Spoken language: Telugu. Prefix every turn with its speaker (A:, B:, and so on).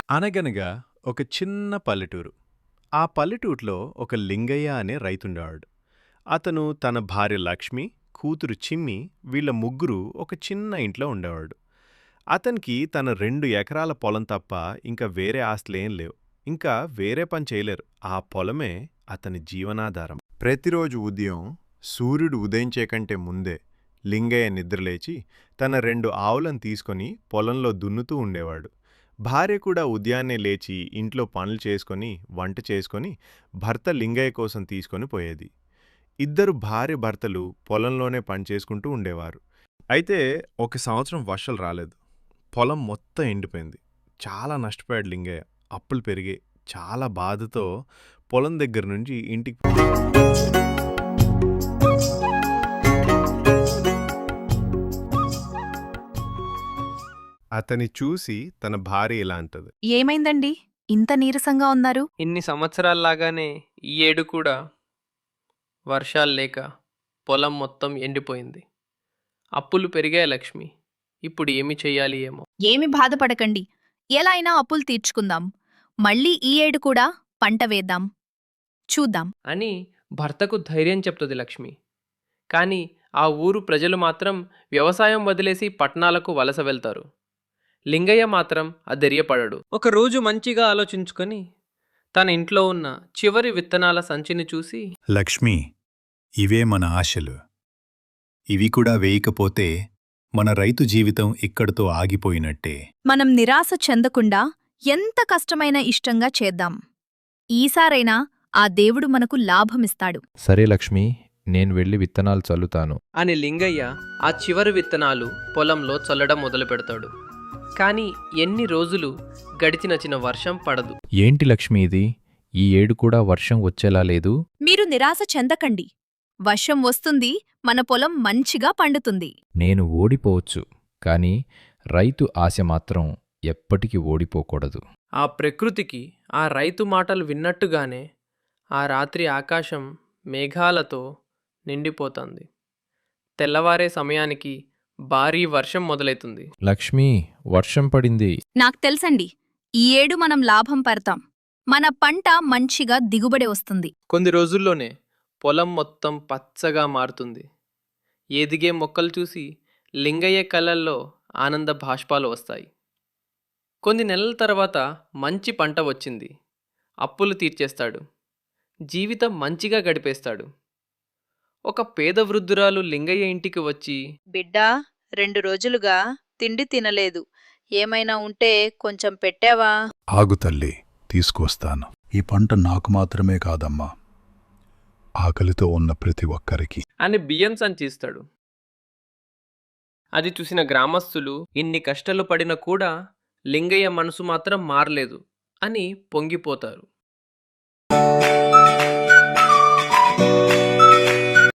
A: అనగనగా ఒక చిన్న పల్లెటూరు. ఆ పల్లెటూరులో ఒక లింగయ్య అనే రైతుండేవాడు. అతను తన భార్య లక్ష్మి, కూతురు చిమ్మి వీళ్ళ ముగ్గురు ఒక చిన్న ఇంట్లో ఉండేవాడు. అతనికి తన 2 ఎకరాల పొలం తప్ప ఇంకా వేరే ఆస్తులేం లేవు. ఇంకా వేరే పని చేయలేరు. ఆ పొలమే అతని జీవనాధారం. ప్రతిరోజు ఉదయం సూర్యుడు ఉదయించే కంటే ముందే లింగయ్య నిద్రలేచి తన 2 ఆవులను తీసుకొని పొలంలో దున్నుతూ ఉండేవాడు. భార్య కూడా ఉదయాన్నే లేచి ఇంట్లో పనులు చేసుకొని వంట చేసుకొని భర్త లింగయ్య కోసం తీసుకొని పోయేది. ఇద్దరు భార్య భర్తలు పొలంలోనే పని చేసుకుంటూ ఉండేవారు. అయితే ఒక సంవత్సరం వర్షాలు రాలేదు. పొలం మొత్తం ఎండిపోయింది. చాలా నష్టపోయాడు లింగయ్య. అప్పులు పెరిగాయి. చాలా బాధతో పొలం దగ్గర నుంచి ఇంటికి అతని చూసి తన భార్య ఇలా అంటది.
B: ఏమైందండి ఇంత నీరసంగా ఉన్నారు?
C: ఇన్ని సంవత్సరాల్లాగానే ఈ ఏడు కూడా వర్షాలు లేక పొలం మొత్తం ఎండిపోయింది. అప్పులు పెరిగాయి లక్ష్మి. ఇప్పుడు ఏమి చెయ్యాలి ఏమో.
B: ఏమి బాధపడకండి. ఎలా అయినా అప్పులు తీర్చుకుందాం. మళ్ళీ ఈ ఏడు కూడా పంట వేద్దాం. చూద్దాం.
C: అని భర్తకు ధైర్యం చెప్తుంది లక్ష్మి. కానీ ఆ ఊరు ప్రజలు మాత్రం వ్యవసాయం వదిలేసి పట్టణాలకు వలస వెళ్తారు. లింగయ్య మాత్రం అధైర్యపడడు. ఒకరోజు మంచిగా ఆలోచించుకొని తన ఇంట్లో ఉన్న చివరి విత్తనాల సంచిని చూసి,
D: లక్ష్మి, ఇవే మన ఆశలు. ఇవి కూడా వేయకపోతే మన రైతు జీవితం ఇక్కడితో ఆగిపోయినట్టే.
B: మనం నిరాశ చెందకుండా ఎంత కష్టమైనా ఇష్టంగా చేద్దాం. ఈసారైనా ఆ దేవుడు మనకు లాభమిస్తాడు.
E: సరే లక్ష్మి, నేను వెళ్ళి విత్తనాలు చల్లుతాను.
C: అని లింగయ్య ఆ చివరి విత్తనాలు పొలంలో చల్లడం మొదలు పెడతాడు. కానీ ఎన్ని రోజులు గడిచిన వర్షం పడదు.
E: ఏంటి లక్ష్మి ఇది? ఈ ఏడు కూడా వర్షం వచ్చేలా లేదు.
B: మీరు నిరాశ చెందకండి. వర్షం వస్తుంది, మన పొలం మంచిగా పండుతుంది.
E: నేను ఓడిపోవచ్చు, కాని రైతు ఆశ మాత్రం ఎప్పటికీ ఓడిపోకూడదు.
C: ఆ ప్రకృతికి ఆ రైతు మాటలు విన్నట్టుగానే ఆ రాత్రి ఆకాశం మేఘాలతో నిండిపోతుంది. తెల్లవారే సమయానికి భారీ వర్షం మొదలవుతుంది.
E: లక్ష్మి, వర్షం పడింది.
B: నాకు తెలుసండి, ఈ ఏడు మనం లాభం పడతాం. మన పంట మంచిగా దిగుబడి వస్తుంది.
C: కొన్ని రోజుల్లోనే పొలం మొత్తం పచ్చగా మారుతుంది. ఎదిగే మొక్కలు చూసి లింగయ్య కళ్ళల్లో ఆనంద భాష్పాలు వస్తాయి. కొన్ని నెలల తర్వాత మంచి పంట వచ్చింది. అప్పులు తీర్చేస్తాడు. జీవితం మంచిగా గడిపేస్తాడు. ఒక పేద వృద్ధురాలు లింగయ్య ఇంటికి వచ్చి,
F: బిడ్డా, 2 రోజులుగా తిండి తినలేదు. ఏమైనా ఉంటే కొంచెం పెట్టావా?
D: ఆగు తల్లి, తీసుకొస్తాను. ఈ పంట నాకు మాత్రమే కాదమ్మా, ఆకలితో ఉన్న ప్రతి ఒక్కరికి.
C: అని బియ్యం సంచిస్తాడు. అది చూసిన గ్రామస్తులు ఇన్ని కష్టాలు పడినా కూడా లింగయ్య మనసు మాత్రం మారలేదు అని పొంగిపోతారు.